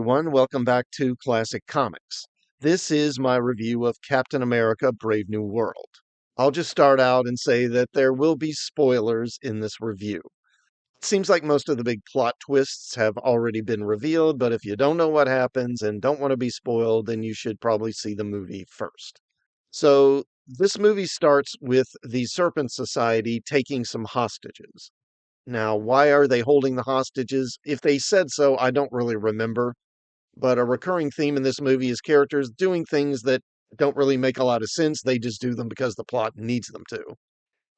everyone. Welcome back to Classic Comics. This is my review of Captain America Brave New World. I'll just start out and say that there will be spoilers in this review. It seems like most of the big plot twists have already been revealed, but if you don't know what happens and don't want to be spoiled, then you should probably see the movie first. So, this movie starts with the Serpent Society taking some hostages. Now, why are they holding the hostages? If they said so, I don't really remember. But a recurring theme in this movie is characters doing things that don't really make a lot of sense. They just do them because the plot needs them to.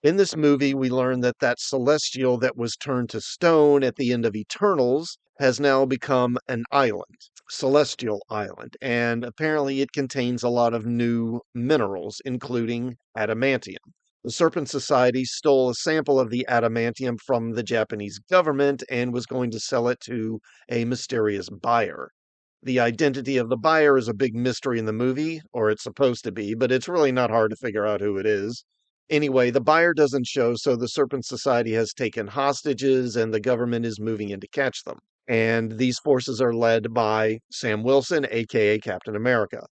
In this movie, we learn that that celestial that was turned to stone at the end of Eternals has now become an island, celestial island, and apparently it contains a lot of new minerals, including adamantium. The Serpent Society stole a sample of the adamantium from the Japanese government and was going to sell it to a mysterious buyer. The identity of the buyer is a big mystery in the movie, or it's supposed to be, but it's really not hard to figure out who it is. Anyway, the buyer doesn't show, so the Serpent Society has taken hostages and the government is moving in to catch them. And these forces are led by Sam Wilson, aka Captain America.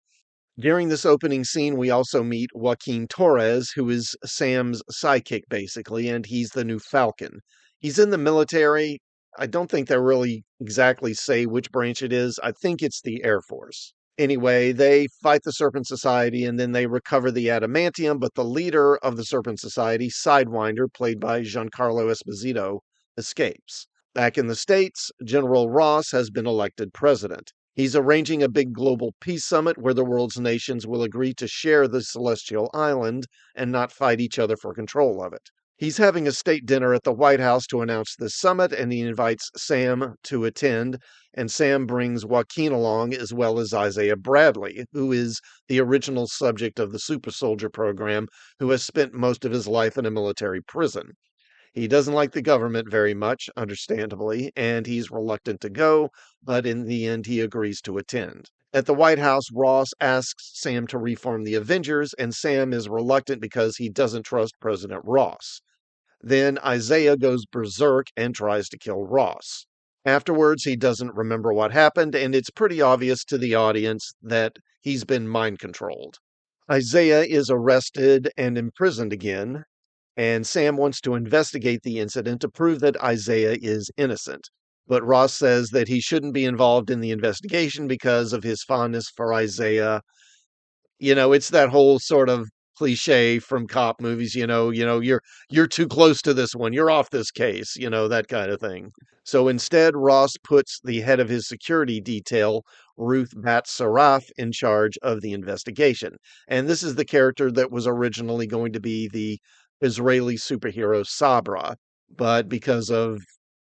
During this opening scene, we also meet Joaquin Torres, who is Sam's sidekick, basically, and he's the new Falcon. He's in the military. I don't think they really exactly say which branch it is. I think it's the Air Force. Anyway, they fight the Serpent Society and then they recover the adamantium, but the leader of the Serpent Society, Sidewinder, played by Giancarlo Esposito, escapes. Back in the States, General Ross has been elected president. He's arranging a big global peace summit where the world's nations will agree to share the celestial island and not fight each other for control of it. He's having a state dinner at the White House to announce this summit, and he invites Sam to attend, and Sam brings Joaquin along as well as Isaiah Bradley, who is the original subject of the Super Soldier program, who has spent most of his life in a military prison. He doesn't like the government very much, understandably, and he's reluctant to go, but in the end he agrees to attend. At the White House, Ross asks Sam to reform the Avengers, and Sam is reluctant because he doesn't trust President Ross. Then Isaiah goes berserk and tries to kill Ross. Afterwards, he doesn't remember what happened, and it's pretty obvious to the audience that he's been mind controlled. Isaiah is arrested and imprisoned again, and Sam wants to investigate the incident to prove that Isaiah is innocent. But Ross says that he shouldn't be involved in the investigation because of his fondness for Isaiah. It's that whole sort of cliche from cop movies, you're too close to this one. You're off this case, that kind of thing. So instead, Ross puts the head of his security detail, Ruth Bat-seraph, in charge of the investigation. And this is the character that was originally going to be the Israeli superhero Sabra, but because of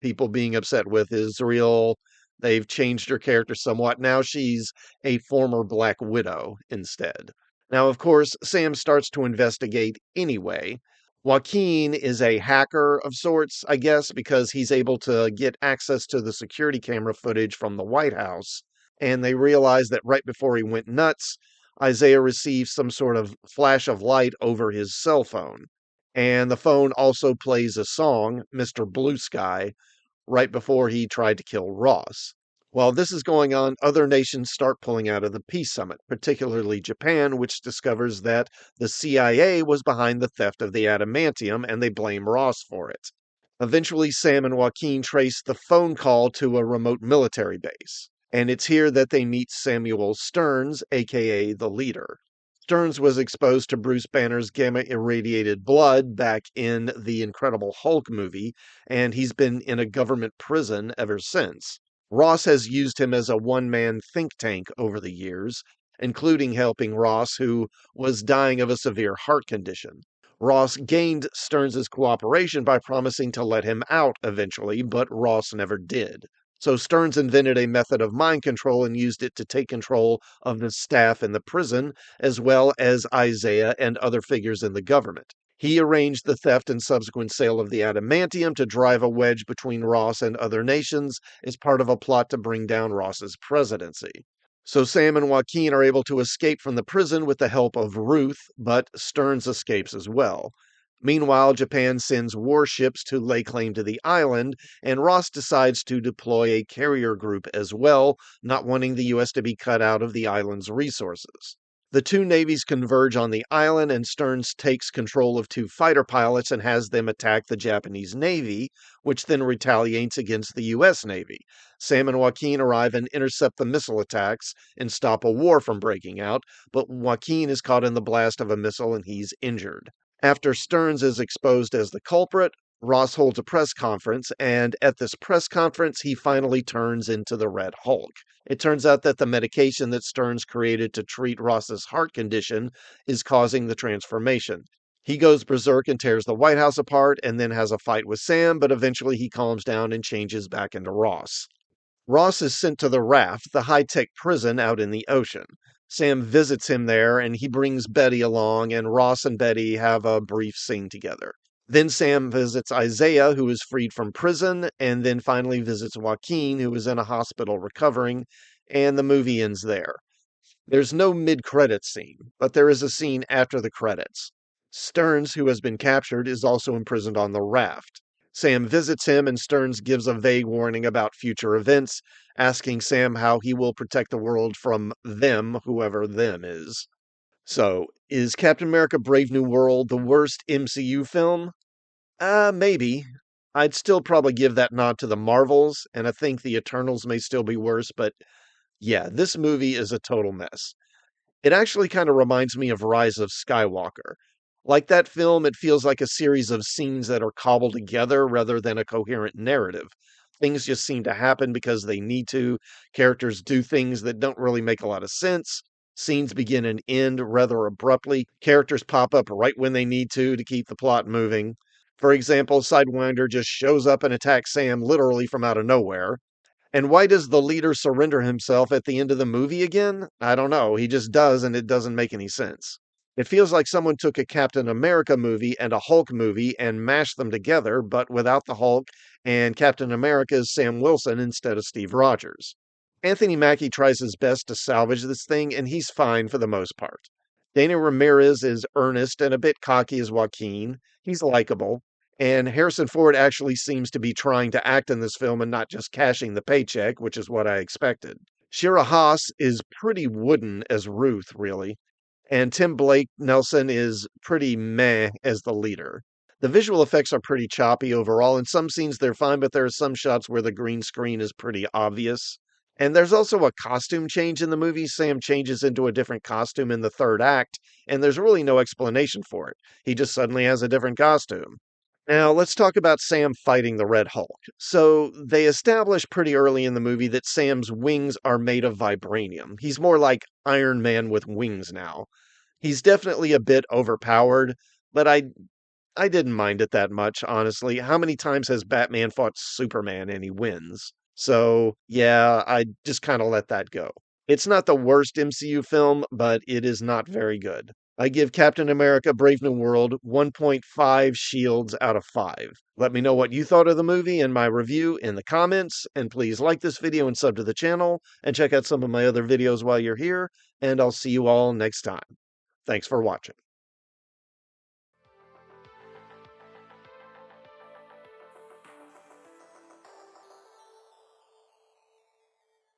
people being upset with Israel, they've changed her character somewhat. Now she's a former Black Widow instead. Now, of course, Sam starts to investigate anyway. Joaquin is a hacker of sorts, I guess, because he's able to get access to the security camera footage from the White House. And they realize that right before he went nuts, Isaiah received some sort of flash of light over his cell phone. And the phone also plays a song, Mr. Blue Sky, right before he tried to kill Ross. While this is going on, other nations start pulling out of the peace summit, particularly Japan, which discovers that the CIA was behind the theft of the adamantium and they blame Ross for it. Eventually, Sam and Joaquin trace the phone call to a remote military base, and it's here that they meet Samuel Stearns, aka the leader. Stearns was exposed to Bruce Banner's gamma-irradiated blood back in the Incredible Hulk movie, and he's been in a government prison ever since. Ross has used him as a one-man think tank over the years, including helping Ross, who was dying of a severe heart condition. Ross gained Stearns' cooperation by promising to let him out eventually, but Ross never did. So Stearns invented a method of mind control and used it to take control of the staff in the prison, as well as Isaiah and other figures in the government. He arranged the theft and subsequent sale of the adamantium to drive a wedge between Ross and other nations as part of a plot to bring down Ross's presidency. So Sam and Joaquin are able to escape from the prison with the help of Ruth, but Stearns escapes as well. Meanwhile, Japan sends warships to lay claim to the island, and Ross decides to deploy a carrier group as well, not wanting the US to be cut out of the island's resources. The two navies converge on the island, and Stearns takes control of two fighter pilots and has them attack the Japanese Navy, which then retaliates against the US Navy. Sam and Joaquin arrive and intercept the missile attacks and stop a war from breaking out, but Joaquin is caught in the blast of a missile and he's injured. After Stearns is exposed as the culprit, Ross holds a press conference, and at this press conference, he finally turns into the Red Hulk. It turns out that the medication that Stearns created to treat Ross's heart condition is causing the transformation. He goes berserk and tears the White House apart and then has a fight with Sam, but eventually he calms down and changes back into Ross. Ross is sent to the Raft, the high-tech prison out in the ocean. Sam visits him there, and he brings Betty along, and Ross and Betty have a brief scene together. Then Sam visits Isaiah, who is freed from prison, and then finally visits Joaquin, who is in a hospital recovering, and the movie ends there. There's no mid-credits scene, but there is a scene after the credits. Stearns, who has been captured, is also imprisoned on the Raft. Sam visits him, and Stearns gives a vague warning about future events, asking Sam how he will protect the world from them, whoever them is. So, is Captain America Brave New World the worst MCU film? Maybe. I'd still probably give that nod to the Marvels, and I think the Eternals may still be worse, but yeah, this movie is a total mess. It actually kind of reminds me of Rise of Skywalker. Like that film, it feels like a series of scenes that are cobbled together rather than a coherent narrative. Things just seem to happen because they need to. Characters do things that don't really make a lot of sense. Scenes begin and end rather abruptly. Characters pop up right when they need to keep the plot moving. For example, Sidewinder just shows up and attacks Sam literally from out of nowhere. And why does the leader surrender himself at the end of the movie again? I don't know. He just does, and it doesn't make any sense. It feels like someone took a Captain America movie and a Hulk movie and mashed them together, but without the Hulk, and Captain America's Sam Wilson instead of Steve Rogers. Anthony Mackie tries his best to salvage this thing, and he's fine for the most part. Dana Ramirez is earnest and a bit cocky as Joaquin. He's likable. And Harrison Ford actually seems to be trying to act in this film and not just cashing the paycheck, which is what I expected. Shira Haas is pretty wooden as Ruth, really. And Tim Blake Nelson is pretty meh as the leader. The visual effects are pretty choppy overall. In some scenes, they're fine, but there are some shots where the green screen is pretty obvious. And there's also a costume change in the movie. Sam changes into a different costume in the third act, and there's really no explanation for it. He just suddenly has a different costume. Now, let's talk about Sam fighting the Red Hulk. So, they establish pretty early in the movie that Sam's wings are made of vibranium. He's more like Iron Man with wings now. He's definitely a bit overpowered, but I didn't mind it that much, honestly. How many times has Batman fought Superman and he wins? So, yeah, I just kind of let that go. It's not the worst MCU film, but it is not very good. I give Captain America Brave New World 1.5 shields out of 5. Let me know what you thought of the movie and my review in the comments, and please like this video and sub to the channel, and check out some of my other videos while you're here, and I'll see you all next time. Thanks for watching.